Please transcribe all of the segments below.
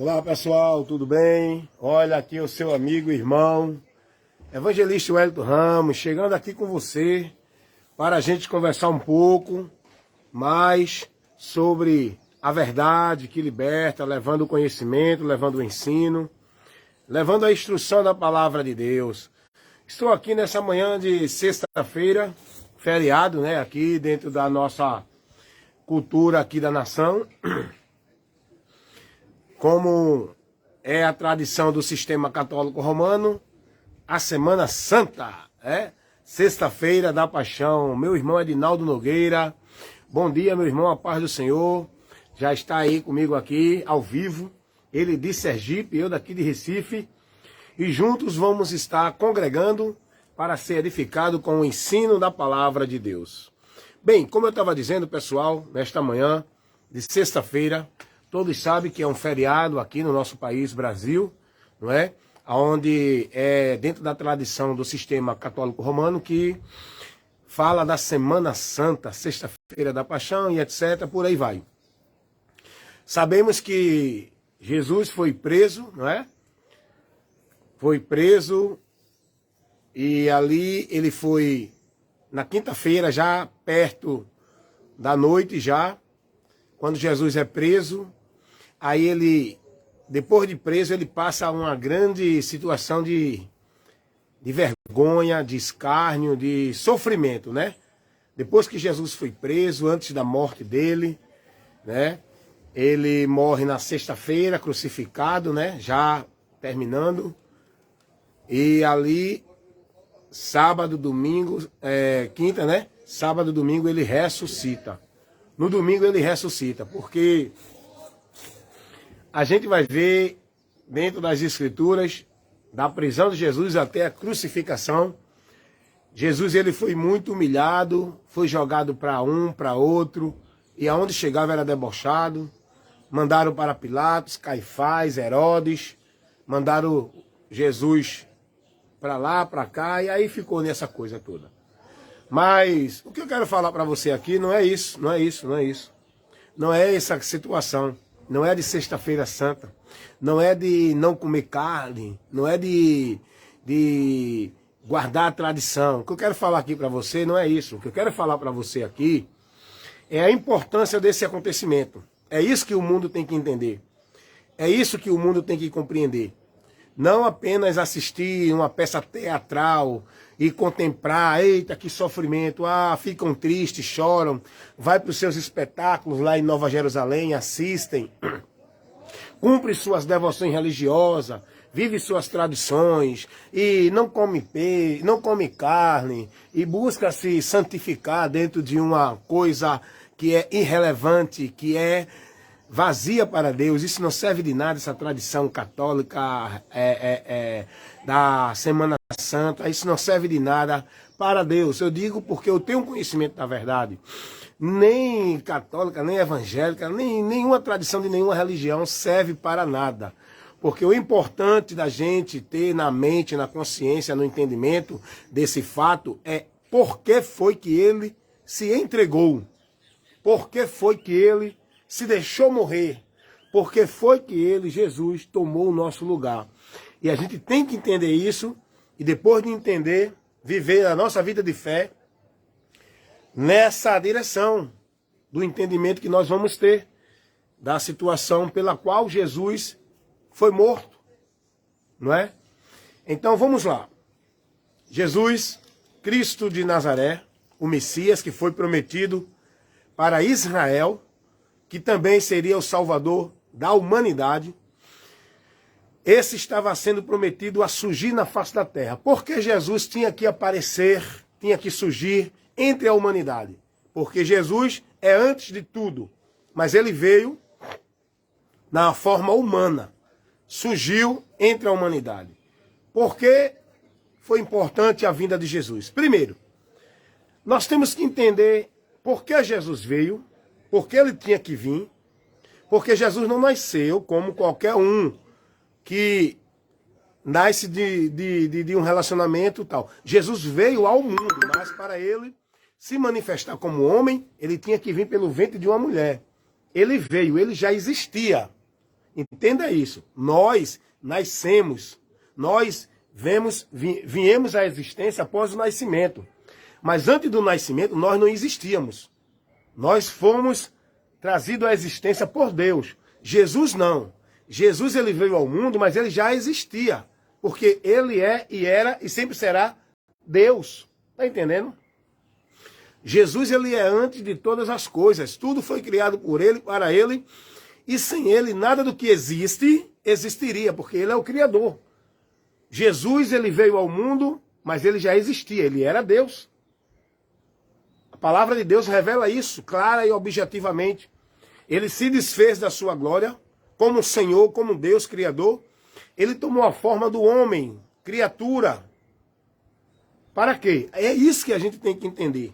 Olá pessoal, tudo bem? Olha aqui o seu amigo e irmão, Evangelista Wellington Ramos, chegando aqui com você para a gente conversar um pouco mais sobre a verdade que liberta, levando o conhecimento, levando o ensino, levando a instrução da palavra de Deus. Estou aqui nessa manhã de sexta-feira, feriado, né? Aqui dentro da nossa cultura aqui da nação. Como é a tradição do sistema católico romano, a Semana Santa, Sexta-feira da Paixão. Meu irmão Edinaldo Nogueira, bom dia meu irmão, a paz do Senhor, já está aí comigo aqui, ao vivo, ele de Sergipe, eu daqui de Recife, e juntos vamos estar congregando para ser edificado com o ensino da palavra de Deus. Bem, como eu estava dizendo pessoal, nesta manhã de sexta-feira, todos sabem que é um feriado aqui no nosso país, Brasil, não é? Onde é dentro da tradição do sistema católico romano que fala da Semana Santa, Sexta-feira da Paixão e etc, por aí vai. Sabemos que Jesus foi preso, não é? Foi preso e ali ele foi na quinta-feira, já perto da noite já, quando Jesus é preso. Aí ele, depois de preso, ele passa uma grande situação de vergonha, de escárnio, de sofrimento, né? Depois que Jesus foi preso, antes da morte dele, né? Ele morre na sexta-feira, crucificado, né? Já terminando. E ali, sábado, domingo, quinta, né? Sábado, domingo, ele ressuscita. No domingo ele ressuscita, porque a gente vai ver dentro das escrituras, da prisão de Jesus até a crucificação, Jesus ele foi muito humilhado, foi jogado para um, para outro, e aonde chegava era debochado. Mandaram para Pilatos, Caifás, Herodes, mandaram Jesus para lá, para cá, e aí ficou nessa coisa toda. Mas o que eu quero falar para você aqui não é isso, não é isso, não é isso. Não é essa situação. Não é de sexta-feira santa, não é de não comer carne, não é de guardar a tradição. O que eu quero falar aqui para você não é isso. O que eu quero falar para você aqui é a importância desse acontecimento. É isso que o mundo tem que entender. É isso que o mundo tem que compreender. Não apenas assistir uma peça teatral e contemplar, eita, que sofrimento, ficam tristes, choram, vai para os seus espetáculos lá em Nova Jerusalém, assistem, cumpre suas devoções religiosas, vive suas tradições e não come peixe, não come carne e busca se santificar dentro de uma coisa que é irrelevante, que é vazia para Deus. Isso não serve de nada, essa tradição católica da Semana Santa, isso não serve de nada para Deus. Eu digo porque eu tenho conhecimento da verdade. Nem católica, nem evangélica, nem nenhuma tradição de nenhuma religião serve para nada. Porque o importante da gente ter na mente, na consciência, no entendimento desse fato é por que foi que ele se entregou. Por que foi que ele se deixou morrer, porque foi que ele, Jesus, tomou o nosso lugar. E a gente tem que entender isso, e depois de entender, viver a nossa vida de fé nessa direção do entendimento que nós vamos ter da situação pela qual Jesus foi morto, não é? Então vamos lá. Jesus, Cristo de Nazaré, o Messias que foi prometido para Israel, que também seria o Salvador da humanidade, esse estava sendo prometido a surgir na face da terra. Porque Jesus tinha que aparecer, tinha que surgir entre a humanidade. Porque Jesus é antes de tudo, mas ele veio na forma humana, surgiu entre a humanidade. Por que foi importante a vinda de Jesus? Primeiro, nós temos que entender por que Jesus veio, porque ele tinha que vir, porque Jesus não nasceu como qualquer um que nasce de um relacionamento e tal. Jesus veio ao mundo, mas para ele se manifestar como homem, ele tinha que vir pelo ventre de uma mulher. Ele veio, ele já existia. Entenda isso. Nós nascemos, nós viemos à existência após o nascimento. Mas antes do nascimento, nós não existíamos. Nós fomos trazidos à existência por Deus. Jesus não. Jesus ele veio ao mundo, mas ele já existia. Porque ele é e era e sempre será Deus. Está entendendo? Jesus ele é antes de todas as coisas. Tudo foi criado por ele, para ele. E sem ele, nada do que existe, existiria. Porque ele é o Criador. Jesus ele veio ao mundo, mas ele já existia. Ele era Deus. A palavra de Deus revela isso, clara e objetivamente. Ele se desfez da sua glória, como Senhor, como Deus, Criador. Ele tomou a forma do homem, criatura. Para quê? É isso que a gente tem que entender.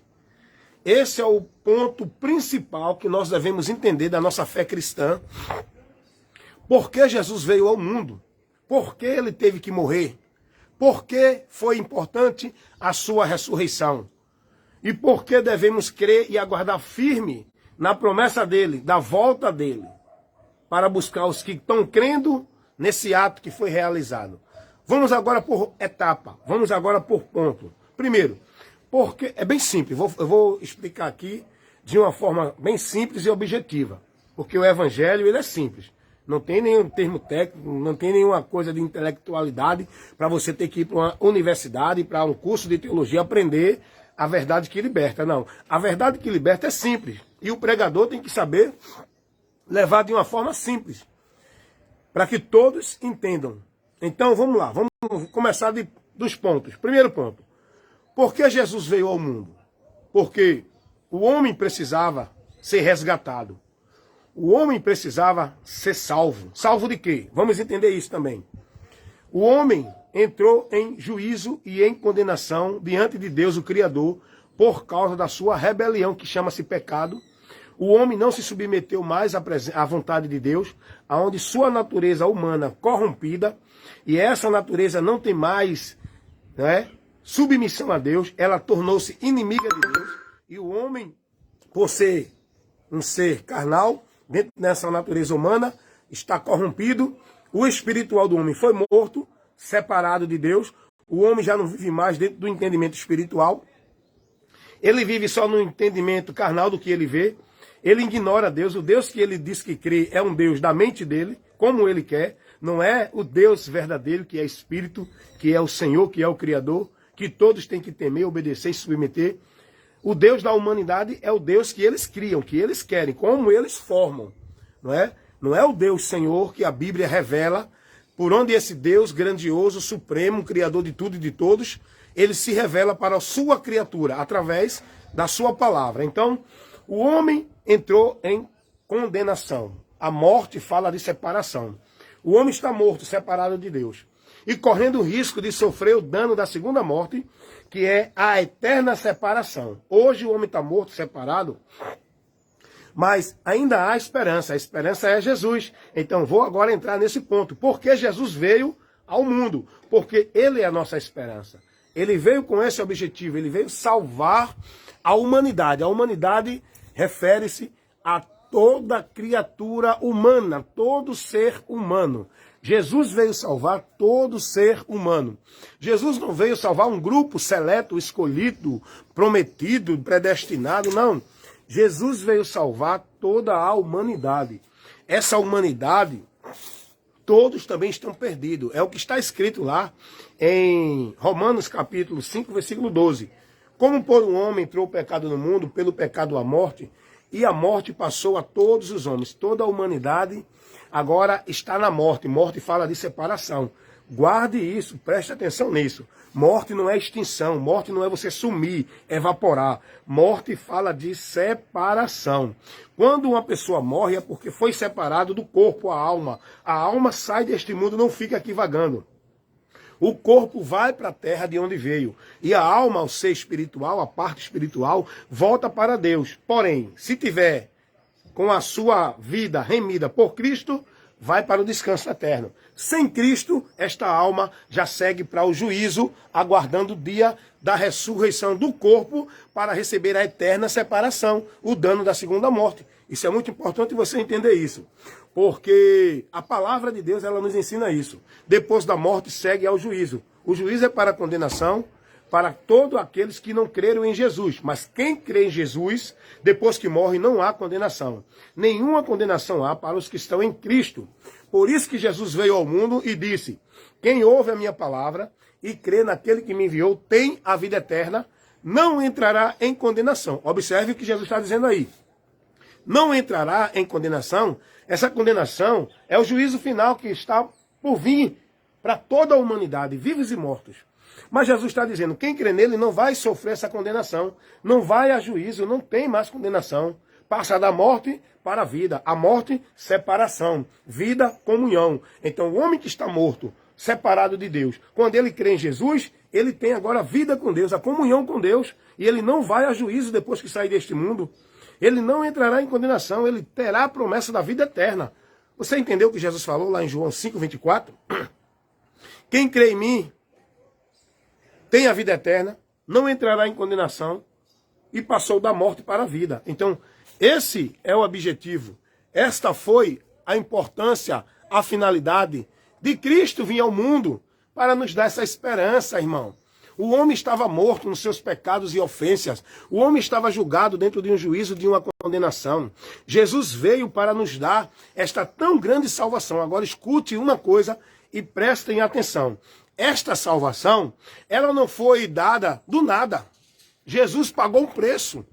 Esse é o ponto principal que nós devemos entender da nossa fé cristã. Por que Jesus veio ao mundo? Por que ele teve que morrer? Por que foi importante a sua ressurreição? E por que devemos crer e aguardar firme na promessa dele, da volta dele, para buscar os que estão crendo nesse ato que foi realizado? Vamos agora por etapa, vamos agora por ponto. Primeiro, porque é bem simples, eu vou explicar aqui de uma forma bem simples e objetiva, porque o evangelho ele é simples. Não tem nenhum termo técnico, não tem nenhuma coisa de intelectualidade para você ter que ir para uma universidade, para um curso de teologia, aprender a verdade que liberta. Não, a verdade que liberta é simples. E o pregador tem que saber levar de uma forma simples, para que todos entendam. Então vamos lá, vamos começar dos pontos. Primeiro ponto, por que Jesus veio ao mundo? Porque o homem precisava ser resgatado. O homem precisava ser salvo. Salvo de quê? Vamos entender isso também. O homem entrou em juízo e em condenação diante de Deus, o Criador, por causa da sua rebelião, que chama-se pecado. O homem não se submeteu mais à vontade de Deus, aonde sua natureza humana corrompida, e essa natureza não tem mais, né, submissão a Deus, ela tornou-se inimiga de Deus, e o homem, por ser um ser carnal, dentro dessa natureza humana, está corrompido. O espiritual do homem foi morto, separado de Deus. O homem já não vive mais dentro do entendimento espiritual. Ele vive só no entendimento carnal do que ele vê. Ele ignora Deus. O Deus que ele diz que crê é um Deus da mente dele, como ele quer. Não é o Deus verdadeiro, que é Espírito, que é o Senhor, que é o Criador, que todos têm que temer, obedecer e submeter. O Deus da humanidade é o Deus que eles criam, que eles querem, como eles formam. Não é? Não é o Deus Senhor que a Bíblia revela, por onde esse Deus grandioso, supremo, criador de tudo e de todos, ele se revela para a sua criatura, através da sua palavra. Então, o homem entrou em condenação. A morte fala de separação. O homem está morto, separado de Deus, e correndo o risco de sofrer o dano da segunda morte, que é a eterna separação. Hoje o homem está morto, separado, mas ainda há esperança. A esperança é Jesus. Então vou agora entrar nesse ponto. Por que Jesus veio ao mundo? Porque ele é a nossa esperança. Ele veio com esse objetivo, ele veio salvar a humanidade. A humanidade refere-se a toda criatura humana, todo ser humano. Jesus veio salvar todo ser humano. Jesus não veio salvar um grupo seleto, escolhido, prometido, predestinado, não. Jesus veio salvar toda a humanidade. Essa humanidade, todos também estão perdidos. É o que está escrito lá em Romanos capítulo 5, versículo 12. Como por um homem entrou o pecado no mundo, pelo pecado a morte, e a morte passou a todos os homens. Toda a humanidade agora está na morte. Morte fala de separação. Guarde isso, preste atenção nisso. Morte não é extinção, morte não é você sumir, evaporar. Morte fala de separação. Quando uma pessoa morre é porque foi separado do corpo, a alma. A alma sai deste mundo, não fica aqui vagando. O corpo vai para a terra de onde veio. E a alma, o ser espiritual, a parte espiritual, volta para Deus. Porém, se tiver com a sua vida remida por Cristo, vai para o descanso eterno. Sem Cristo, esta alma já segue para o juízo, aguardando o dia da ressurreição do corpo para receber a eterna separação, o dano da segunda morte. Isso é muito importante você entender isso. Porque a palavra de Deus, ela nos ensina isso. Depois da morte segue ao juízo. O juízo é para a condenação, para todos aqueles que não creram em Jesus. Mas quem crê em Jesus, depois que morre, não há condenação. Nenhuma condenação há para os que estão em Cristo. Por isso que Jesus veio ao mundo e disse: quem ouve a minha palavra e crê naquele que me enviou tem a vida eterna, não entrará em condenação. Observe o que Jesus está dizendo aí. Não entrará em condenação. Essa condenação é o juízo final que está por vir para toda a humanidade, vivos e mortos. Mas Jesus está dizendo, quem crê nele não vai sofrer essa condenação, não vai a juízo, não tem mais condenação. Passa da morte para a vida. A morte, separação. Vida, comunhão. Então o homem que está morto, separado de Deus, quando ele crê em Jesus, ele tem agora a vida com Deus, a comunhão com Deus, e ele não vai a juízo depois que sair deste mundo. Ele não entrará em condenação, ele terá a promessa da vida eterna. Você entendeu o que Jesus falou lá em João 5:24? Quem crê em mim tem a vida eterna, não entrará em condenação e passou da morte para a vida. Então, esse é o objetivo. Esta foi a importância, a finalidade de Cristo vir ao mundo para nos dar essa esperança, irmão. O homem estava morto nos seus pecados e ofensas. O homem estava julgado dentro de um juízo, de uma condenação. Jesus veio para nos dar esta tão grande salvação. Agora escute uma coisa e prestem atenção. Esta salvação, ela não foi dada do nada. Jesus pagou um preço.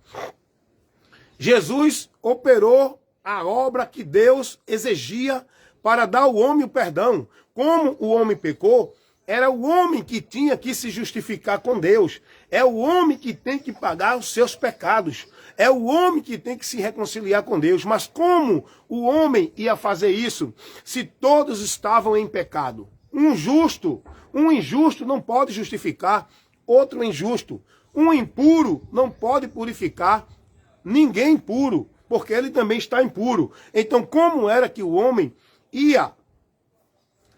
Jesus operou a obra que Deus exigia para dar ao homem o perdão. Como o homem pecou, era o homem que tinha que se justificar com Deus. É o homem que tem que pagar os seus pecados. É o homem que tem que se reconciliar com Deus. Mas como o homem ia fazer isso se todos estavam em pecado? Um injusto não pode justificar outro injusto. Um impuro não pode purificar ninguém impuro, porque ele também está impuro. Então, como era que o homem ia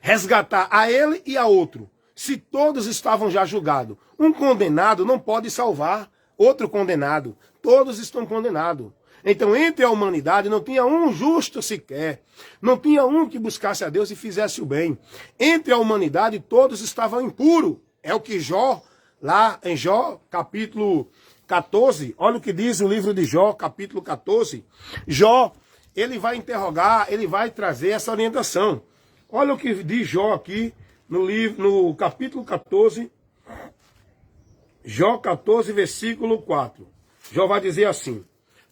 resgatar a ele e a outro, se todos estavam já julgados? Um condenado não pode salvar outro condenado. Todos estão condenados. Então, entre a humanidade não tinha um justo sequer. Não tinha um que buscasse a Deus e fizesse o bem. Entre a humanidade todos estavam impuros. É o que Jó, lá em Jó, capítulo 14, olha o que diz o livro de Jó, capítulo 14. Jó, ele vai interrogar, ele vai trazer essa orientação. Olha o que diz Jó aqui no capítulo 14, Jó 14, versículo 4. Jó vai dizer assim,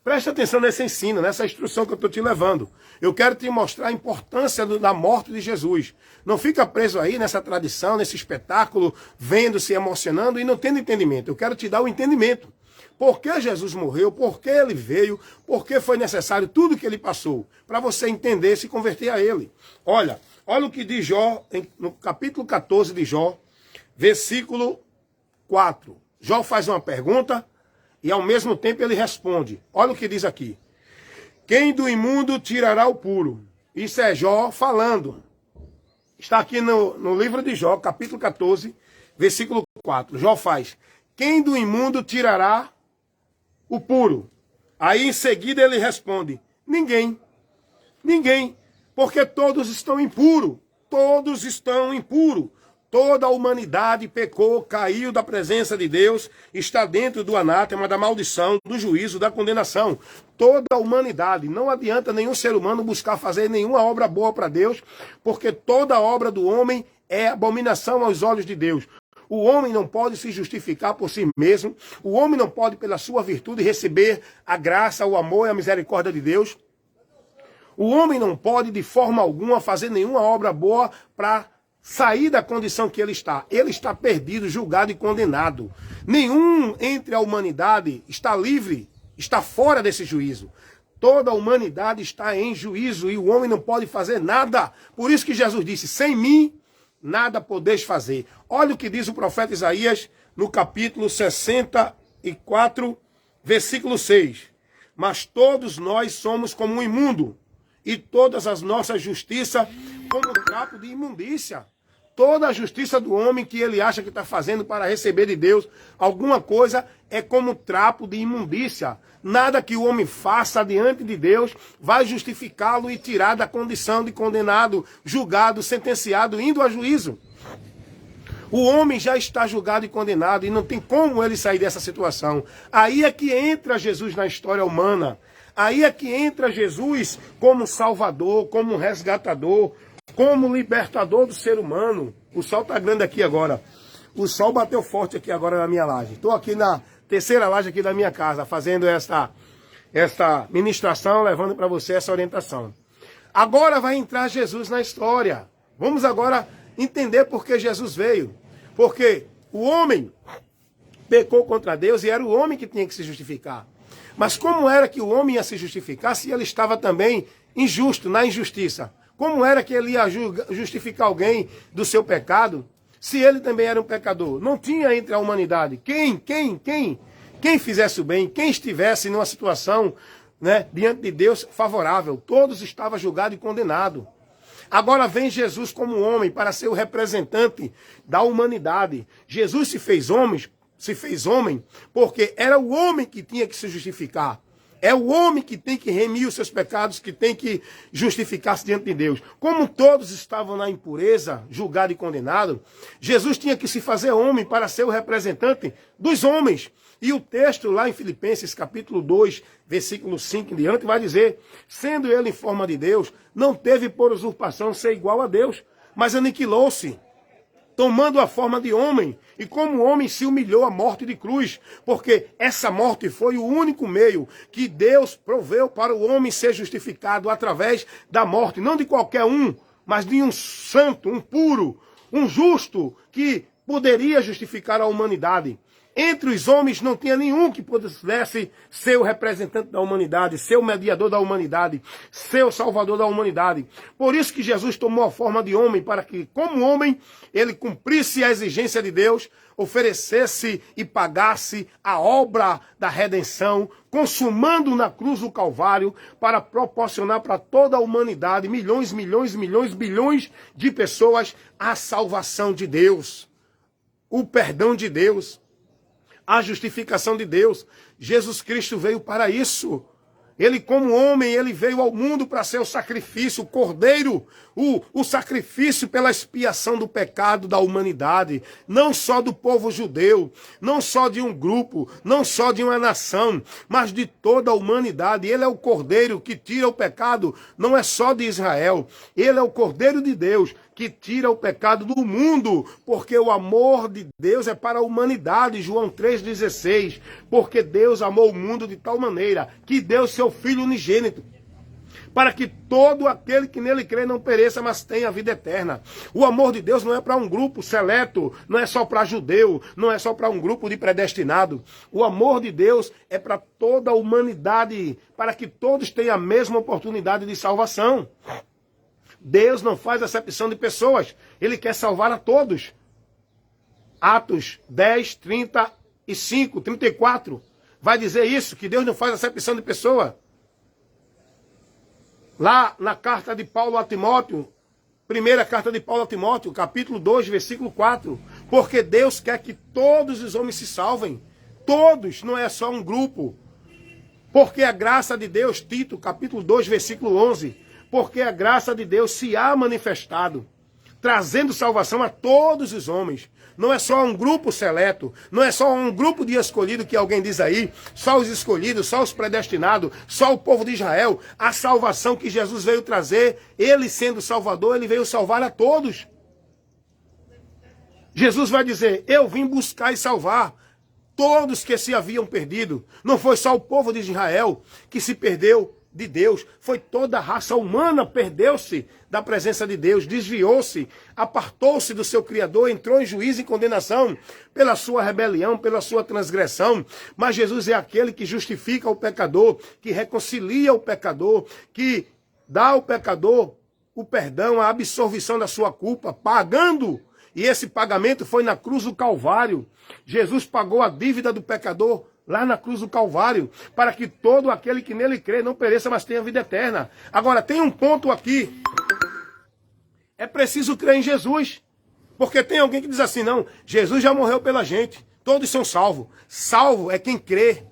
presta atenção nesse ensino, nessa instrução que eu estou te levando. Eu quero te mostrar a importância da morte de Jesus. Não fica preso aí nessa tradição, nesse espetáculo, vendo, se emocionando e não tendo entendimento. Eu quero te dar o entendimento. Por que Jesus morreu, por que ele veio, por que foi necessário tudo que ele passou, para você entender e se converter a ele. Olha o que diz Jó, no capítulo 14 de Jó, versículo 4. Jó faz uma pergunta e ao mesmo tempo ele responde. Olha o que diz aqui. Quem do imundo tirará o puro? Isso é Jó falando. Está aqui no livro de Jó, capítulo 14, versículo 4. Jó faz. Quem do imundo tirará o puro? Aí em seguida ele responde. Ninguém. Ninguém. Porque todos estão impuros. Todos estão impuros. Toda a humanidade pecou, caiu da presença de Deus, está dentro do anátema, da maldição, do juízo, da condenação. Toda a humanidade. Não adianta nenhum ser humano buscar fazer nenhuma obra boa para Deus, porque toda obra do homem é abominação aos olhos de Deus. O homem não pode se justificar por si mesmo. O homem não pode, pela sua virtude, receber a graça, o amor e a misericórdia de Deus. O homem não pode, de forma alguma, fazer nenhuma obra boa para sair da condição que ele está. Ele está perdido, julgado e condenado. Nenhum entre a humanidade está livre, está fora desse juízo. Toda a humanidade está em juízo e o homem não pode fazer nada. Por isso que Jesus disse, sem mim, nada podeis fazer. Olha o que diz o profeta Isaías no capítulo 64, versículo 6. Mas todos nós somos como um imundo, e todas as nossas justiças como um trapo de imundícia. Toda a justiça do homem que ele acha que está fazendo para receber de Deus alguma coisa é como trapo de imundícia. Nada que o homem faça diante de Deus vai justificá-lo e tirar da condição de condenado, julgado, sentenciado, indo a juízo. O homem já está julgado e condenado e não tem como ele sair dessa situação. Aí é que entra Jesus na história humana. Aí é que entra Jesus como salvador, como resgatador, como libertador do ser humano. O sol está grande aqui agora. O sol bateu forte aqui agora na minha laje. Estou aqui na terceira laje aqui da minha casa, fazendo esta ministração, levando para você essa orientação. Agora vai entrar Jesus na história. Vamos agora entender por que Jesus veio. Porque o homem pecou contra Deus e era o homem que tinha que se justificar. Mas como era que o homem ia se justificar se ele estava também injusto, na injustiça? Como era que ele ia justificar alguém do seu pecado, se ele também era um pecador? Não tinha entre a humanidade quem fizesse o bem, quem estivesse numa situação, né, diante de Deus favorável. Todos estavam julgados e condenados. Agora vem Jesus como homem para ser o representante da humanidade. Jesus se fez homem porque era o homem que tinha que se justificar. É o homem que tem que remir os seus pecados, que tem que justificar-se diante de Deus. Como todos estavam na impureza, julgado e condenado, Jesus tinha que se fazer homem para ser o representante dos homens. E o texto lá em Filipenses capítulo 2, versículo 5 em diante, vai dizer: sendo ele em forma de Deus, não teve por usurpação ser igual a Deus, mas aniquilou-se, tomando a forma de homem, e como homem se humilhou à morte de cruz, porque essa morte foi o único meio que Deus proveu para o homem ser justificado através da morte, não de qualquer um, mas de um santo, um puro, um justo, que poderia justificar a humanidade. Entre os homens não tinha nenhum que pudesse ser o representante da humanidade, ser o mediador da humanidade, ser o salvador da humanidade. Por isso que Jesus tomou a forma de homem, para que, como homem, ele cumprisse a exigência de Deus, oferecesse e pagasse a obra da redenção, consumando na cruz do Calvário, para proporcionar para toda a humanidade, milhões, bilhões de pessoas, a salvação de Deus, o perdão de Deus, a justificação de Deus. Jesus Cristo veio para isso. Ele, como homem, ele veio ao mundo para ser o sacrifício, o cordeiro, o sacrifício pela expiação do pecado da humanidade. Não só do povo judeu, não só de um grupo, não só de uma nação, mas de toda a humanidade. Ele é o cordeiro que tira o pecado, não é só de Israel. Ele é o cordeiro de Deus que tira o pecado do mundo, porque o amor de Deus é para a humanidade, João 3,16, porque Deus amou o mundo de tal maneira que deu seu Filho unigênito, para que todo aquele que nele crê não pereça, mas tenha vida eterna. O amor de Deus não é para um grupo seleto, não é só para judeu, não é só para um grupo de predestinado. O amor de Deus é para toda a humanidade, para que todos tenham a mesma oportunidade de salvação. Deus não faz acepção de pessoas. Ele quer salvar a todos. Atos 10, 35, 34. Vai dizer isso, que Deus não faz acepção de pessoa. Lá na carta de Paulo a Timóteo, primeira carta de Paulo a Timóteo, capítulo 2, versículo 4. Porque Deus quer que todos os homens se salvem. Todos, não é só um grupo. Porque a graça de Deus, Tito, capítulo 2, versículo 11. Porque a graça de Deus se há manifestado, trazendo salvação a todos os homens. Não é só um grupo seleto, não é só um grupo de escolhido que alguém diz aí, só os escolhidos, só os predestinados, só o povo de Israel. A salvação que Jesus veio trazer, ele sendo Salvador, ele veio salvar a todos. Jesus vai dizer: eu vim buscar e salvar todos que se haviam perdido. Não foi só o povo de Israel que se perdeu de Deus, foi toda a raça humana, perdeu-se da presença de Deus, desviou-se, apartou-se do seu Criador, entrou em juízo e condenação pela sua rebelião, pela sua transgressão. Mas Jesus é aquele que justifica o pecador, que reconcilia o pecador, que dá ao pecador o perdão, a absolvição da sua culpa, pagando. E esse pagamento foi na cruz do Calvário. Jesus pagou a dívida do pecador lá na cruz do Calvário, para que todo aquele que nele crê não pereça, mas tenha vida eterna. Agora, tem um ponto aqui. É preciso crer em Jesus. Porque tem alguém que diz assim, não, Jesus já morreu pela gente, todos são salvos. Salvo é quem crê,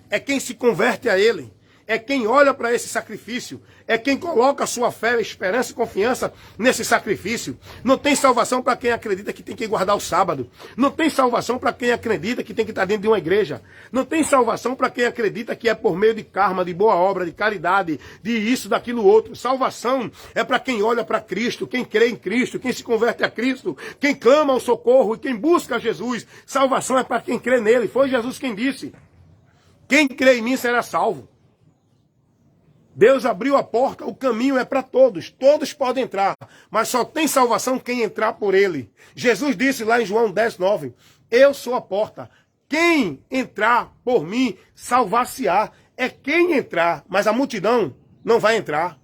é quem se converte a ele, é quem olha para esse sacrifício, é quem coloca a sua fé, esperança e confiança nesse sacrifício. Não tem salvação para quem acredita que tem que guardar o sábado. Não tem salvação para quem acredita que tem que estar dentro de uma igreja. Não tem salvação para quem acredita que é por meio de karma, de boa obra, de caridade, de isso, daquilo outro. Salvação é para quem olha para Cristo, quem crê em Cristo, quem se converte a Cristo, quem clama ao socorro e quem busca Jesus. Salvação é para quem crê nele. Foi Jesus quem disse: quem crê em mim será salvo. Deus abriu a porta, o caminho é para todos. Todos podem entrar, mas só tem salvação quem entrar por ele. Jesus disse lá em João 10:9, eu sou a porta. Quem entrar por mim, salvar-se-á. É quem entrar, mas a multidão não vai entrar.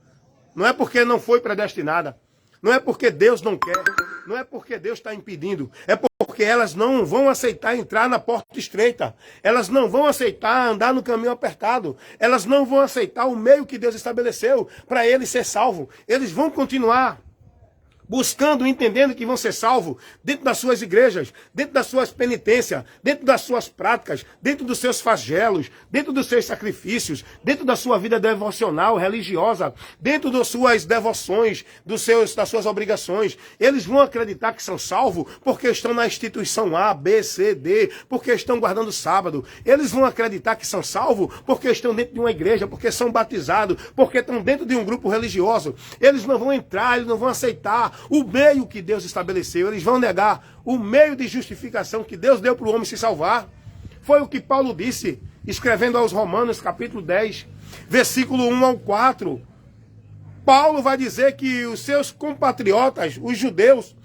Não é porque não foi predestinada. Não é porque Deus não quer. Não é porque Deus está impedindo. É porque elas não vão aceitar entrar na porta estreita. Elas não vão aceitar andar no caminho apertado. Elas não vão aceitar o meio que Deus estabeleceu para eles ser salvo. Eles vão continuar buscando, entendendo que vão ser salvos dentro das suas igrejas, dentro das suas penitências, dentro das suas práticas, dentro dos seus flagelos, dentro dos seus sacrifícios, dentro da sua vida devocional, religiosa, dentro das suas devoções, das suas obrigações. Eles vão acreditar que são salvos porque estão na instituição A, B, C, D, porque estão guardando o sábado. Eles vão acreditar que são salvos porque estão dentro de uma igreja, porque são batizados, porque estão dentro de um grupo religioso. Eles não vão entrar, eles não vão aceitar o meio que Deus estabeleceu. Eles vão negar o meio de justificação que Deus deu para o homem se salvar. Foi o que Paulo disse, escrevendo aos Romanos, capítulo 10, versículo 1 ao 4. Paulo vai dizer que os seus compatriotas, os judeus,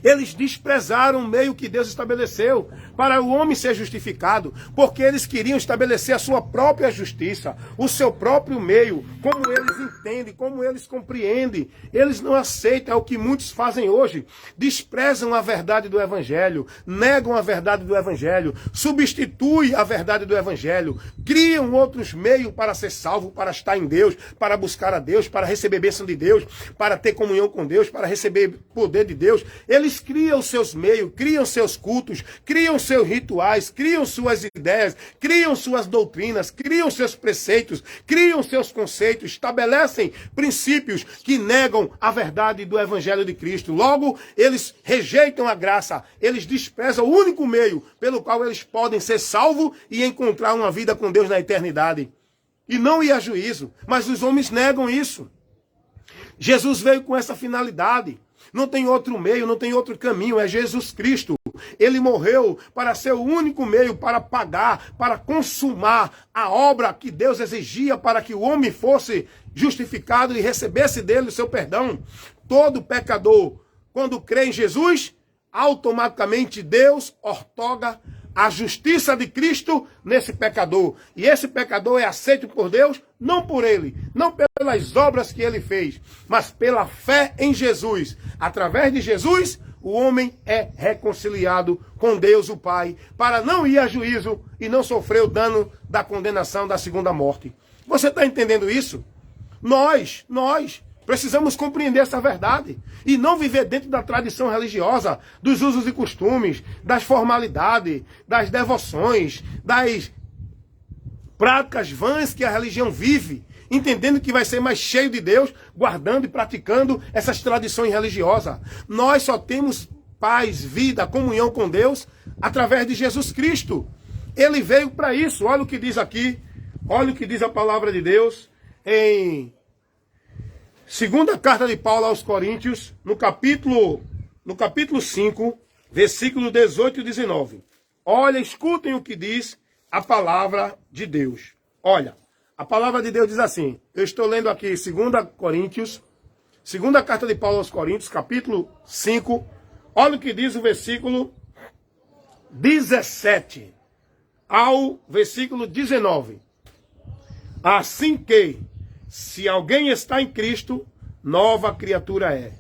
eles desprezaram o meio que Deus estabeleceu para o homem ser justificado, porque eles queriam estabelecer a sua própria justiça, o seu próprio meio, como eles entendem, como eles compreendem. Eles não aceitam, é o que muitos fazem hoje, desprezam a verdade do Evangelho, negam a verdade do Evangelho, substituem a verdade do Evangelho, criam outros meios para ser salvo, para estar em Deus, para buscar a Deus, para receber bênção de Deus, para ter comunhão com Deus, para receber poder de Deus. Eles criam seus meios, criam seus cultos, criam seus rituais, criam suas ideias, criam suas doutrinas, criam seus preceitos, criam seus conceitos, estabelecem princípios que negam a verdade do Evangelho de Cristo. Logo, eles rejeitam a graça, eles desprezam o único meio pelo qual eles podem ser salvos e encontrar uma vida com Deus na eternidade. E não ir a juízo, mas os homens negam isso. Jesus veio com essa finalidade. Não tem outro meio, não tem outro caminho, é Jesus Cristo. Ele morreu para ser o único meio para pagar, para consumar a obra que Deus exigia para que o homem fosse justificado e recebesse dele o seu perdão. Todo pecador, quando crê em Jesus, automaticamente Deus ortoga a justiça de Cristo nesse pecador. E esse pecador é aceito por Deus, não por ele, não pelas obras que ele fez, mas pela fé em Jesus. Através de Jesus, o homem é reconciliado com Deus o Pai, para não ir a juízo e não sofrer o dano da condenação da segunda morte. Você está entendendo isso? Nós precisamos compreender essa verdade e não viver dentro da tradição religiosa, dos usos e costumes, das formalidades, das devoções, das práticas vãs que a religião vive, entendendo que vai ser mais cheio de Deus, guardando e praticando essas tradições religiosas. Nós só temos paz, vida, comunhão com Deus através de Jesus Cristo. Ele veio para isso. Olha o que diz aqui, olha o que diz a palavra de Deus em segunda carta de Paulo aos Coríntios, no capítulo 5, versículo 18 e 19. Olha, escutem o que diz a palavra de Deus. Olha, a palavra de Deus diz assim, eu estou lendo aqui 2 Coríntios, segunda carta de Paulo aos Coríntios, capítulo 5, olha o que diz o versículo 17 ao versículo 19. Assim que, se alguém está em Cristo, nova criatura é.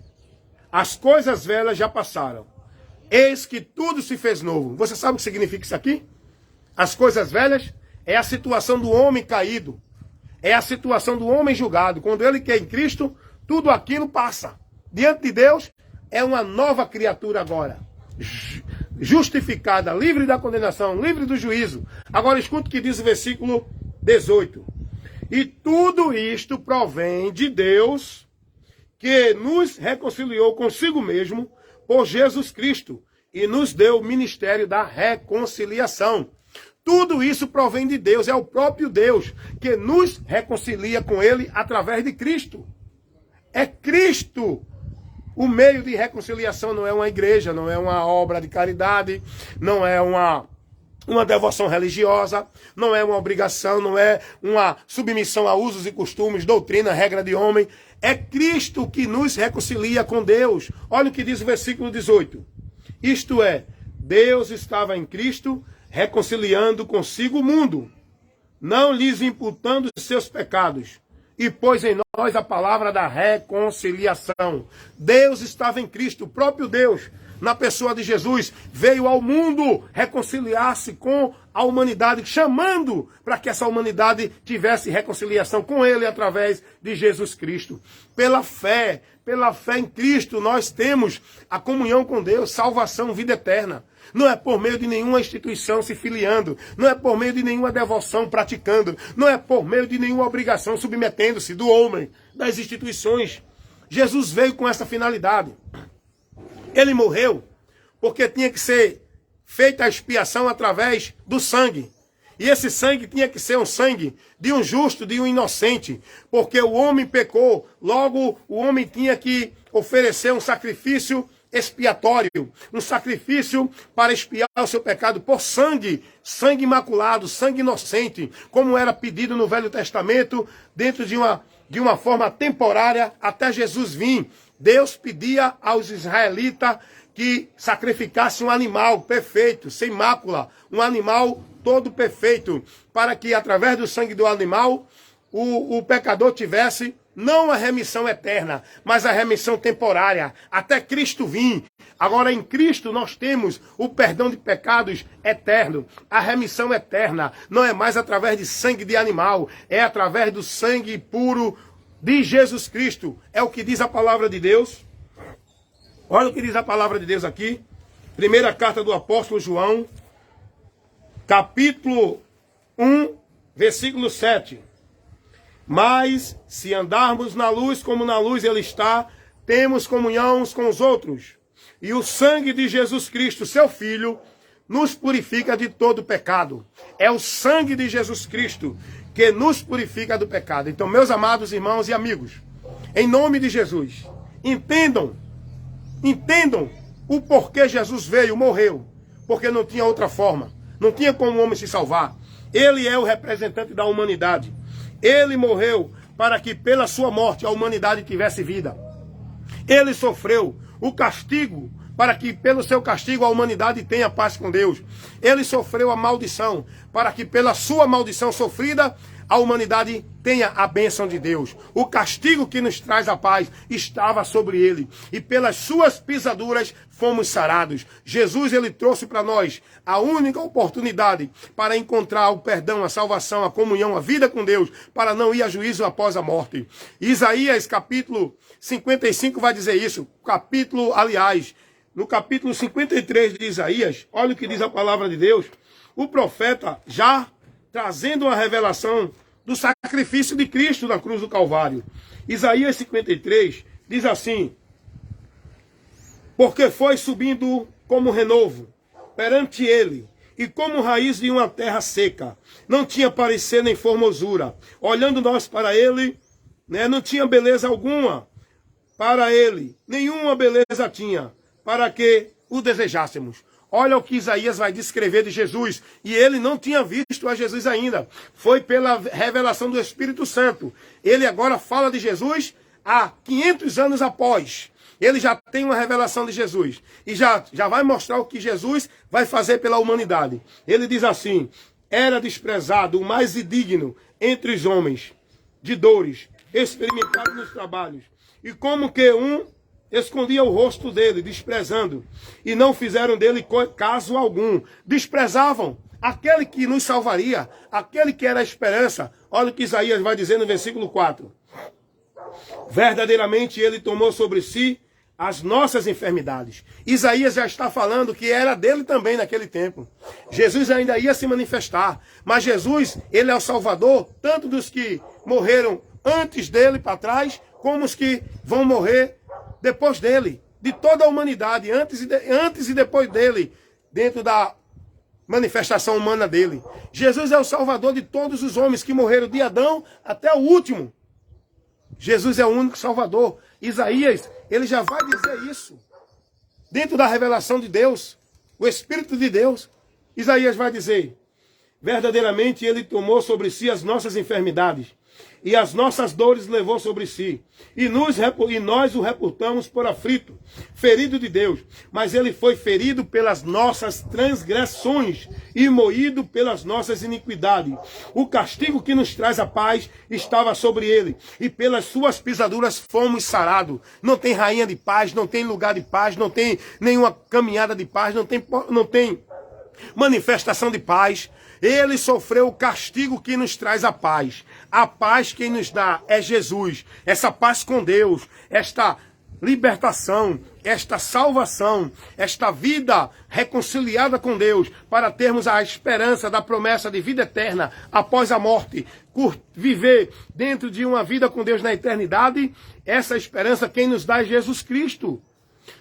As coisas velhas já passaram. Eis que tudo se fez novo. Você sabe o que significa isso aqui? As coisas velhas é a situação do homem caído. É a situação do homem julgado. Quando ele quer em Cristo, tudo aquilo passa. Diante de Deus, é uma nova criatura agora. Justificada, livre da condenação, livre do juízo. Agora escuta o que diz o versículo 18. E tudo isto provém de Deus, que nos reconciliou consigo mesmo por Jesus Cristo e nos deu o ministério da reconciliação. Tudo isso provém de Deus, é o próprio Deus que nos reconcilia com Ele através de Cristo. É Cristo o meio de reconciliação, não é uma igreja, não é uma obra de caridade, não é uma devoção religiosa, não é uma obrigação, não é uma submissão a usos e costumes, doutrina, regra de homem. É Cristo que nos reconcilia com Deus. Olha o que diz o versículo 18. Isto é, Deus estava em Cristo reconciliando consigo o mundo, não lhes imputando os seus pecados, e pôs em nós a palavra da reconciliação. Deus estava em Cristo, o próprio Deus, na pessoa de Jesus, veio ao mundo reconciliar-se com a humanidade, chamando para que essa humanidade tivesse reconciliação com Ele através de Jesus Cristo. Pela fé em Cristo, nós temos a comunhão com Deus, salvação, vida eterna. Não é por meio de nenhuma instituição se filiando, não é por meio de nenhuma devoção praticando, não é por meio de nenhuma obrigação submetendo-se do homem, das instituições. Jesus veio com essa finalidade. Ele morreu porque tinha que ser feita a expiação através do sangue. E esse sangue tinha que ser um sangue de um justo, de um inocente, porque o homem pecou, logo o homem tinha que oferecer um sacrifício expiatório, um sacrifício para expiar o seu pecado por sangue, sangue imaculado, sangue inocente, como era pedido no Velho Testamento, dentro de uma forma temporária até Jesus vir. Deus pedia aos israelitas que sacrificasse um animal perfeito, sem mácula, um animal todo perfeito, para que através do sangue do animal o pecador tivesse não a remissão eterna, mas a remissão temporária, até Cristo vir. Agora em Cristo nós temos o perdão de pecados eterno, a remissão eterna. Não é mais através de sangue de animal, é através do sangue puro de Jesus Cristo. É o que diz a palavra de Deus. Olha o que diz a palavra de Deus aqui. Primeira carta do apóstolo João, capítulo 1, versículo 7. Mas, se andarmos na luz como na luz ele está, temos comunhão uns com os outros. E o sangue de Jesus Cristo, seu Filho, nos purifica de todo pecado. É o sangue de Jesus Cristo que nos purifica do pecado. Então, meus amados irmãos e amigos, em nome de Jesus, entendam o porquê Jesus veio, morreu. Porque não tinha outra forma. Não tinha como o homem se salvar. Ele é o representante da humanidade. Ele morreu para que pela sua morte a humanidade tivesse vida. Ele sofreu o castigo para que pelo seu castigo a humanidade tenha paz com Deus. Ele sofreu a maldição para que pela sua maldição sofrida a humanidade tenha a bênção de Deus. O castigo que nos traz a paz estava sobre ele. E pelas suas pisaduras fomos sarados. Jesus, ele trouxe para nós a única oportunidade para encontrar o perdão, a salvação, a comunhão, a vida com Deus, para não ir a juízo após a morte. Isaías, capítulo 55, vai dizer isso. No capítulo 53 de Isaías, olha o que diz a palavra de Deus. O profeta já trazendo uma revelação do sacrifício de Cristo na cruz do Calvário. Isaías 53 diz assim: porque foi subindo como renovo perante ele, e como raiz de uma terra seca. Não tinha parecer nem formosura. Olhando nós para ele, não tinha beleza alguma para ele. Nenhuma beleza tinha, para que o desejássemos. Olha o que Isaías vai descrever de Jesus. E ele não tinha visto a Jesus ainda. Foi pela revelação do Espírito Santo. Ele agora fala de Jesus há 500 anos após. Ele já tem uma revelação de Jesus. E já vai mostrar o que Jesus vai fazer pela humanidade. Ele diz assim: era desprezado, o mais indigno entre os homens, de dores, experimentado nos trabalhos. E como que escondia o rosto dele, desprezando, e não fizeram dele caso algum. Desprezavam aquele que nos salvaria, aquele que era a esperança. Olha o que Isaías vai dizer no versículo 4. Verdadeiramente ele tomou sobre si as nossas enfermidades. Isaías já está falando que era dele também naquele tempo. Jesus ainda ia se manifestar, mas Jesus, ele é o Salvador, tanto dos que morreram antes dele para trás, como os que vão morrer depois dele, de toda a humanidade, antes e depois dele, dentro da manifestação humana dele. Jesus é o Salvador de todos os homens que morreram, de Adão até o último. Jesus é o único Salvador. Isaías, ele já vai dizer isso. Dentro da revelação de Deus, o Espírito de Deus, Isaías vai dizer: verdadeiramente ele tomou sobre si as nossas enfermidades e as nossas dores levou sobre si. E nós o reputamos por aflito, ferido de Deus. Mas ele foi ferido pelas nossas transgressões e moído pelas nossas iniquidades. O castigo que nos traz a paz estava sobre ele, e pelas suas pisaduras fomos sarados. Não tem rainha de paz, não tem lugar de paz, não tem nenhuma caminhada de paz, não tem manifestação de paz. Ele sofreu o castigo que nos traz a paz. A paz quem nos dá é Jesus. Essa paz com Deus, esta libertação, esta salvação, esta vida reconciliada com Deus, para termos a esperança da promessa de vida eterna após a morte, viver dentro de uma vida com Deus na eternidade. Essa esperança quem nos dá é Jesus Cristo.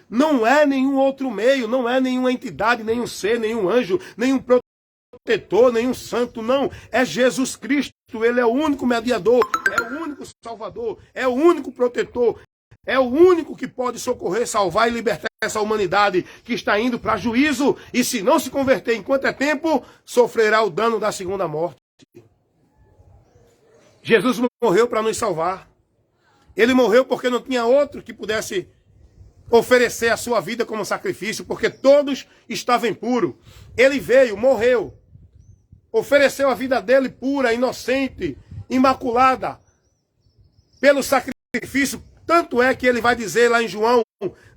Não é nenhum outro meio, não é nenhuma entidade, nenhum ser, nenhum anjo, nenhum protetor, nenhum santo, não. É Jesus Cristo, ele é o único mediador, é o único salvador, é o único protetor, é o único que pode socorrer, salvar e libertar essa humanidade que está indo para juízo, e se não se converter enquanto é tempo, sofrerá o dano da segunda morte. Jesus morreu para nos salvar. Ele morreu porque não tinha outro que pudesse oferecer a sua vida como sacrifício, porque todos estavam impuros. Ele veio, morreu, ofereceu a vida dele pura, inocente, imaculada, pelo sacrifício. Tanto é que ele vai dizer lá em João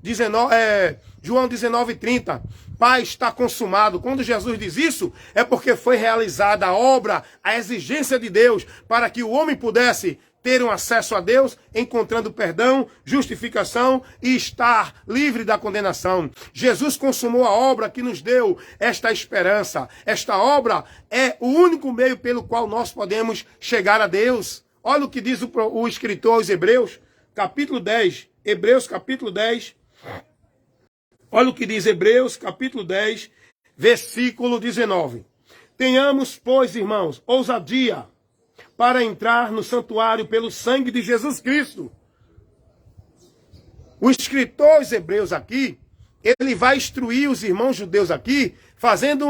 19:30, Pai, está consumado. Quando Jesus diz isso, é porque foi realizada a obra, a exigência de Deus, para que o homem pudesse ter um acesso a Deus, encontrando perdão, justificação e estar livre da condenação. Jesus consumou a obra que nos deu esta esperança. Esta obra é o único meio pelo qual nós podemos chegar a Deus. Olha o que diz o escritor aos Hebreus, capítulo 10. Hebreus, capítulo 10. Olha o que diz Hebreus, capítulo 10, versículo 19. Tenhamos, pois, irmãos, ousadia para entrar no santuário pelo sangue de Jesus Cristo. O escritor aos Hebreus aqui, ele vai instruir os irmãos judeus aqui, fazendo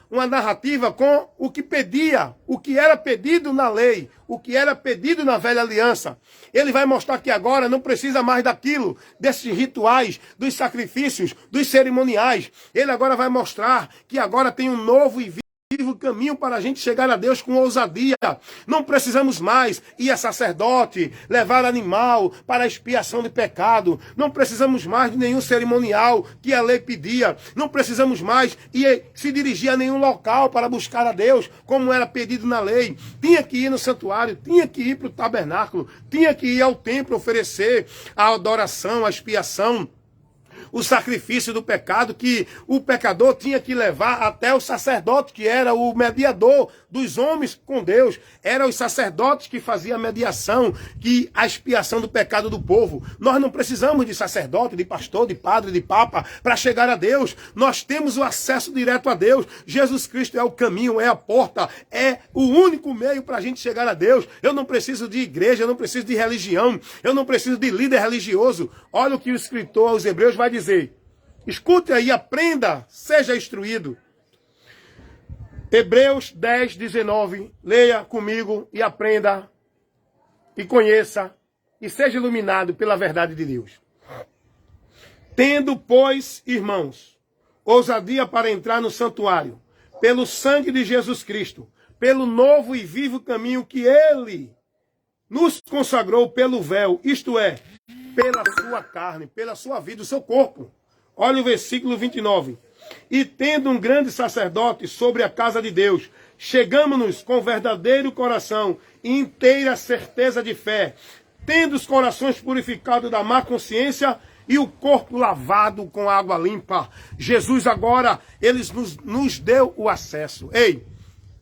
uma narrativa com o que pedia, o que era pedido na lei, o que era pedido na velha aliança. Ele vai mostrar que agora não precisa mais daquilo, desses rituais, dos sacrifícios, dos cerimoniais. Ele agora vai mostrar que agora tem um novo e vivo caminho para a gente chegar a Deus com ousadia. Não precisamos mais ir a sacerdote, levar animal para a expiação de pecado. Não precisamos mais de nenhum cerimonial que a lei pedia. Não precisamos mais ir se dirigir a nenhum local para buscar a Deus, como era pedido na lei. Tinha que ir no santuário, tinha que ir para o tabernáculo, tinha que ir ao templo oferecer a adoração, a expiação, o sacrifício do pecado, que o pecador tinha que levar até o sacerdote, que era o mediador dos homens com Deus. Eram os sacerdotes que faziam a mediação, que a expiação do pecado do povo. Nós não precisamos de sacerdote, de pastor, de padre, de papa para chegar a Deus. Nós temos o acesso direto a Deus. Jesus Cristo é o caminho, é a porta, é o único meio para a gente chegar a Deus. Eu não preciso de igreja, eu não preciso de religião, eu não preciso de líder religioso. Olha o que o escritor aos Hebreus vai dizer. Escute aí, aprenda, seja instruído. Hebreus 10, 19. Leia comigo e aprenda, e conheça, e seja iluminado pela verdade de Deus. Tendo, pois, irmãos, ousadia para entrar no santuário, pelo sangue de Jesus Cristo, pelo novo e vivo caminho que Ele nos consagrou pelo véu, isto é, pela sua carne, pela sua vida, o seu corpo. Olha o versículo 29. E tendo um grande sacerdote sobre a casa de Deus, chegamo-nos com verdadeiro coração e inteira certeza de fé, tendo os corações purificados da má consciência e o corpo lavado com água limpa. Jesus agora, ele nos deu o acesso. Ei,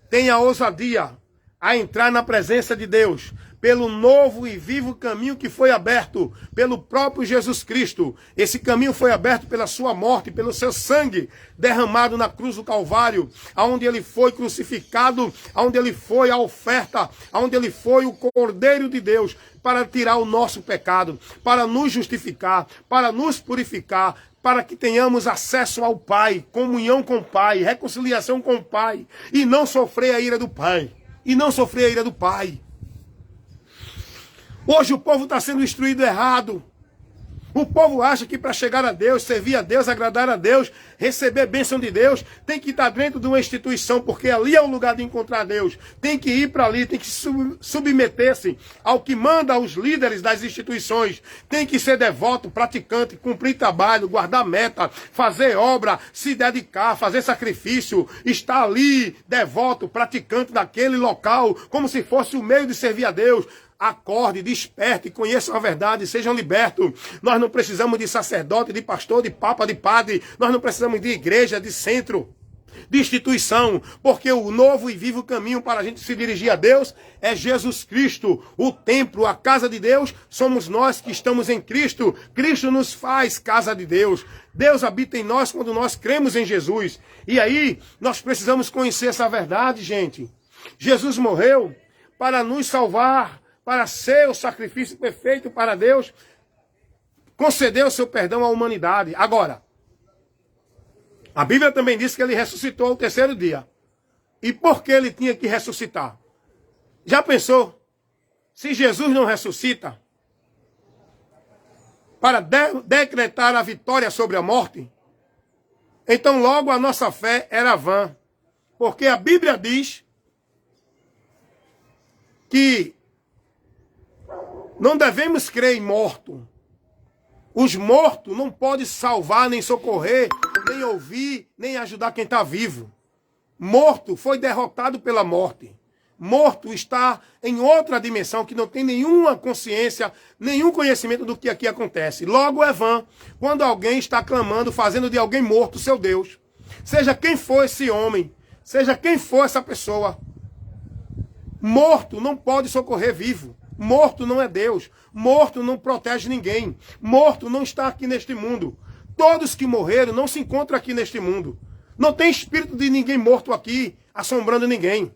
tenha ousadia a entrar na presença de Deus pelo novo e vivo caminho que foi aberto pelo próprio Jesus Cristo. Esse caminho foi aberto pela sua morte, pelo seu sangue derramado na cruz do Calvário, aonde ele foi crucificado, aonde ele foi a oferta, aonde ele foi o Cordeiro de Deus para tirar o nosso pecado, para nos justificar, para nos purificar, para que tenhamos acesso ao Pai, comunhão com o Pai, reconciliação com o Pai, e não sofrer a ira do Pai. E não sofrer a ira do Pai. Hoje o povo está sendo instruído errado. O povo acha que para chegar a Deus, servir a Deus, agradar a Deus, receber bênção de Deus, tem que estar dentro de uma instituição, porque ali é o lugar de encontrar Deus. Tem que ir para ali, tem que submeter-se ao que manda os líderes das instituições. Tem que ser devoto, praticante, cumprir trabalho, guardar meta, fazer obra, se dedicar, fazer sacrifício, estar ali, devoto, praticante daquele local, como se fosse o meio de servir a Deus. Acorde, desperte, conheçam a verdade, sejam libertos. Nós não precisamos de sacerdote, de pastor, de papa, de padre. Nós não precisamos de igreja, de centro, de instituição. Porque o novo e vivo caminho para a gente se dirigir a Deus é Jesus Cristo. O templo, a casa de Deus, somos nós que estamos em Cristo. Cristo nos faz casa de Deus. Deus habita em nós quando nós cremos em Jesus. E aí, nós precisamos conhecer essa verdade, gente. Jesus morreu para nos salvar, para ser o sacrifício perfeito para Deus, concedeu o seu perdão à humanidade. Agora, a Bíblia também diz que ele ressuscitou ao terceiro dia. E por que ele tinha que ressuscitar? Já pensou? Se Jesus não ressuscita para decretar a vitória sobre a morte, então logo a nossa fé era vã. Porque a Bíblia diz que não devemos crer em morto. Os mortos não podem salvar, nem socorrer, nem ouvir, nem ajudar quem está vivo. Morto foi derrotado pela morte. Morto está em outra dimensão que não tem nenhuma consciência, nenhum conhecimento do que aqui acontece. Logo é vã quando alguém está clamando, fazendo de alguém morto seu Deus. Seja quem for esse homem, seja quem for essa pessoa. Morto não pode socorrer vivo. Morto não é Deus. Morto não protege ninguém. Morto não está aqui neste mundo. Todos que morreram não se encontram aqui neste mundo. Não tem espírito de ninguém morto aqui, assombrando ninguém.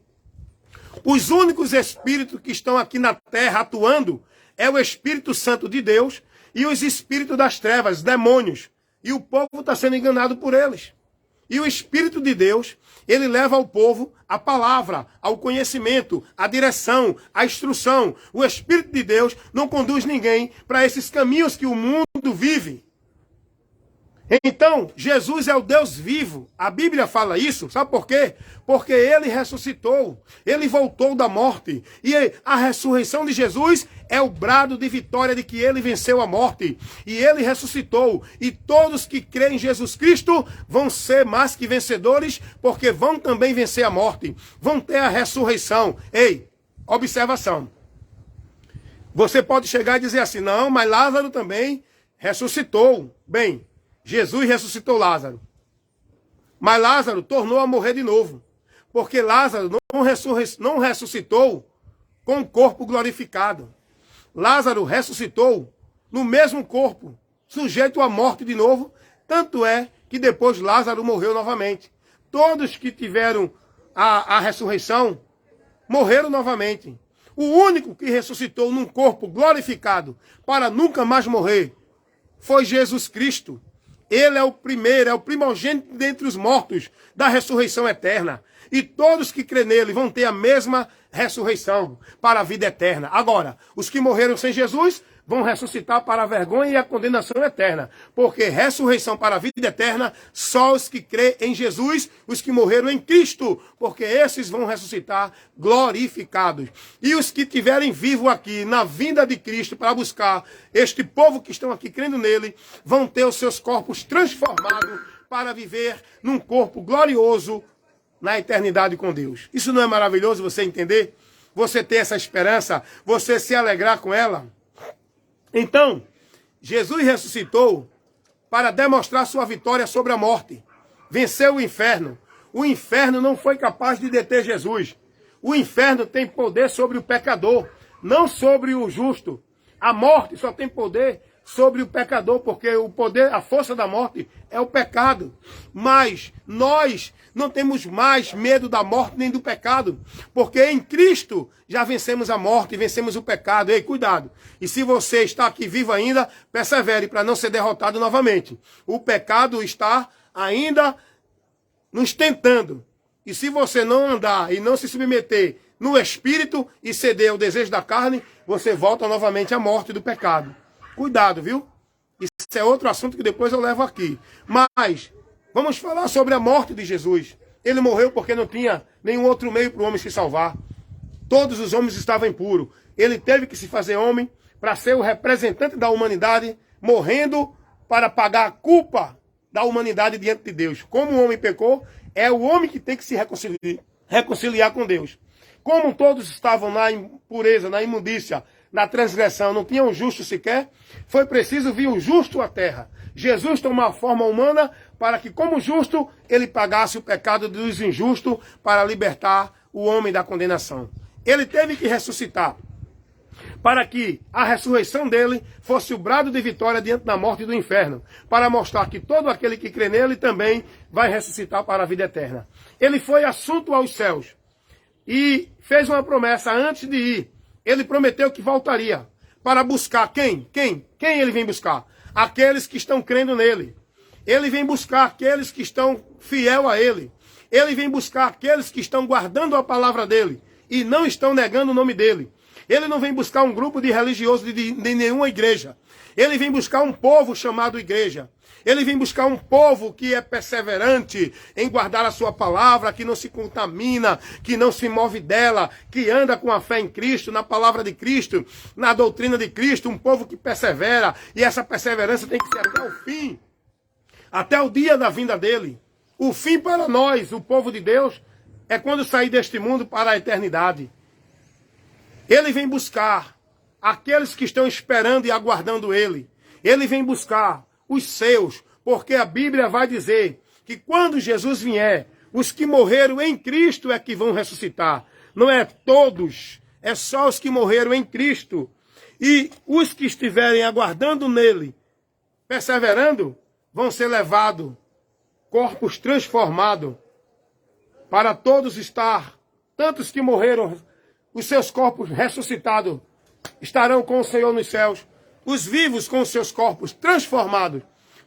Os únicos espíritos que estão aqui na terra atuando é o Espírito Santo de Deus e os espíritos das trevas, demônios. E o povo está sendo enganado por eles. E o Espírito de Deus, ele leva ao povo a palavra, ao conhecimento, a direção, a instrução. O Espírito de Deus não conduz ninguém para esses caminhos que o mundo vive. Então, Jesus é o Deus vivo. A Bíblia fala isso, sabe por quê? Porque ele ressuscitou, ele voltou da morte. E a ressurreição de Jesus é o brado de vitória de que ele venceu a morte. E ele ressuscitou. E todos que creem em Jesus Cristo vão ser mais que vencedores, porque vão também vencer a morte. Vão ter a ressurreição. Ei, observação. Você pode chegar e dizer assim, não, mas Lázaro também ressuscitou. Bem, Jesus ressuscitou Lázaro. Mas Lázaro tornou a morrer de novo. Porque Lázaro não ressuscitou com o corpo glorificado. Lázaro ressuscitou no mesmo corpo, sujeito à morte de novo. Tanto é que depois Lázaro morreu novamente. Todos que tiveram a ressurreição morreram novamente. O único que ressuscitou num corpo glorificado para nunca mais morrer foi Jesus Cristo. Ele é o primeiro, é o primogênito dentre os mortos da ressurreição eterna. E todos que crêem nele vão ter a mesma ressurreição para a vida eterna. Agora, os que morreram sem Jesus vão ressuscitar para a vergonha e a condenação eterna. Porque ressurreição para a vida eterna, só os que crêem em Jesus, os que morreram em Cristo. Porque esses vão ressuscitar glorificados. E os que estiverem vivos aqui, na vinda de Cristo, para buscar este povo que estão aqui crendo nele, vão ter os seus corpos transformados para viver num corpo glorioso na eternidade com Deus. Isso não é maravilhoso você entender? Você ter essa esperança, você se alegrar com ela? Então, Jesus ressuscitou para demonstrar sua vitória sobre a morte. Venceu o inferno. O inferno não foi capaz de deter Jesus. O inferno tem poder sobre o pecador, não sobre o justo. A morte só tem poder sobre o pecador, porque o poder, a força da morte é o pecado. Mas nós não temos mais medo da morte nem do pecado, porque em Cristo já vencemos a morte e vencemos o pecado. Ei, cuidado. E se você está aqui vivo ainda, persevere para não ser derrotado novamente. O pecado está ainda nos tentando. E se você não andar e não se submeter no espírito e ceder ao desejo da carne, você volta novamente à morte do pecado. Cuidado, viu? Isso é outro assunto que depois eu levo aqui. Mas vamos falar sobre a morte de Jesus. Ele morreu porque não tinha nenhum outro meio para o homem se salvar. Todos os homens estavam impuros. Ele teve que se fazer homem para ser o representante da humanidade, morrendo para pagar a culpa da humanidade diante de Deus. Como o homem pecou, é o homem que tem que se reconciliar com Deus. Como todos estavam na impureza, na imundícia, na transgressão, não tinha um justo sequer, foi preciso vir o justo à terra. Jesus tomou a forma humana para que, como justo, ele pagasse o pecado dos injustos para libertar o homem da condenação. Ele teve que ressuscitar para que a ressurreição dele fosse o brado de vitória diante da morte e do inferno, para mostrar que todo aquele que crê nele também vai ressuscitar para a vida eterna. Ele foi assunto aos céus e fez uma promessa antes de ir. Ele prometeu que voltaria para buscar quem? Quem ele vem buscar? Aqueles que estão crendo nele. Ele vem buscar aqueles que estão fiel a ele. Ele vem buscar aqueles que estão guardando a palavra dele e não estão negando o nome dele. Ele não vem buscar um grupo de religiosos de nenhuma igreja. Ele vem buscar um povo chamado igreja. Ele vem buscar um povo que é perseverante em guardar a sua palavra, que não se contamina, que não se move dela, que anda com a fé em Cristo, na palavra de Cristo, na doutrina de Cristo, um povo que persevera, e essa perseverança tem que ser até o fim, até o dia da vinda dele. O fim para nós, o povo de Deus, é quando sair deste mundo para a eternidade. Ele vem buscar aqueles que estão esperando e aguardando ele. Ele vem buscar os seus, porque a Bíblia vai dizer que quando Jesus vier, os que morreram em Cristo é que vão ressuscitar. Não é todos, é só os que morreram em Cristo. E os que estiverem aguardando nele, perseverando, vão ser levados, corpos transformados, para todos estar, tantos que morreram, os seus corpos ressuscitados, estarão com o Senhor nos céus. Os vivos com os seus corpos transformados,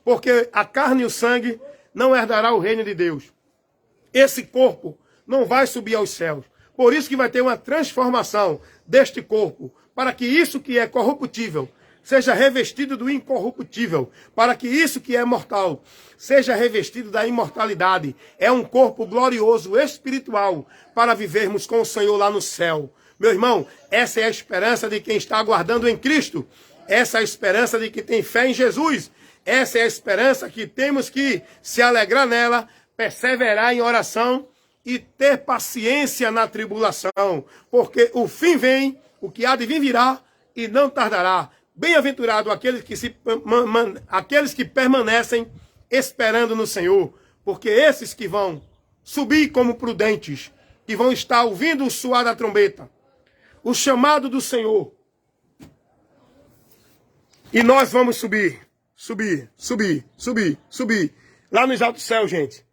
porque a carne e o sangue não herdará o reino de Deus. Esse corpo não vai subir aos céus. Por isso que vai ter uma transformação deste corpo, para que isso que é corruptível seja revestido do incorruptível, para que isso que é mortal seja revestido da imortalidade. É um corpo glorioso, espiritual, para vivermos com o Senhor lá no céu. Meu irmão, essa é a esperança de quem está aguardando em Cristo. Essa é a esperança de quem tem fé em Jesus. Essa é a esperança que temos que se alegrar nela, perseverar em oração e ter paciência na tribulação. Porque o fim vem, o que há de vir virá e não tardará. Bem-aventurado aqueles que permanecem esperando no Senhor. Porque esses que vão subir como prudentes, que vão estar ouvindo o soar da trombeta, o chamado do Senhor, e nós vamos subir, lá nos altos céus, gente.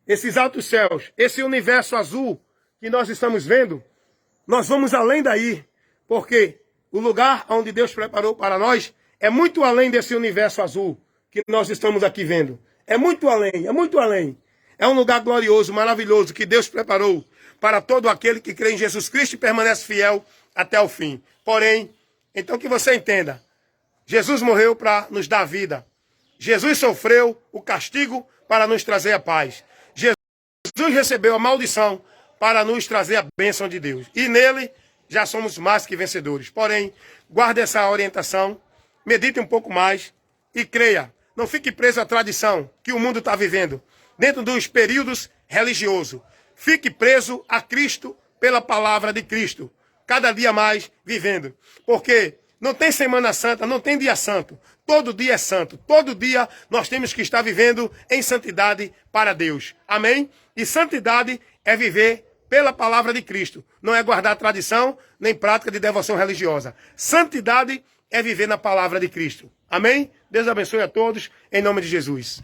Esses altos céus, esse universo azul que nós estamos vendo, nós vamos além daí, porque o lugar onde Deus preparou para nós é muito além desse universo azul que nós estamos aqui vendo. É muito além, é muito além. É um lugar glorioso, maravilhoso, que Deus preparou para todo aquele que crê em Jesus Cristo e permanece fiel até o fim. Porém, então que você entenda, Jesus morreu para nos dar vida. Jesus sofreu o castigo para nos trazer a paz. Jesus recebeu a maldição para nos trazer a bênção de Deus. E nele já somos mais que vencedores. Porém, guarde essa orientação, medite um pouco mais e creia. Não fique preso à tradição que o mundo está vivendo, dentro dos períodos religiosos. Fique preso a Cristo pela palavra de Cristo. Cada dia mais vivendo. Porque Não tem Semana Santa, não tem dia santo. Todo dia é santo. Todo dia nós temos que estar vivendo em santidade para Deus. Amém? E santidade é viver pela palavra de Cristo. Não é guardar tradição, nem prática de devoção religiosa. Santidade é viver na palavra de Cristo. Amém? Deus abençoe a todos, em nome de Jesus.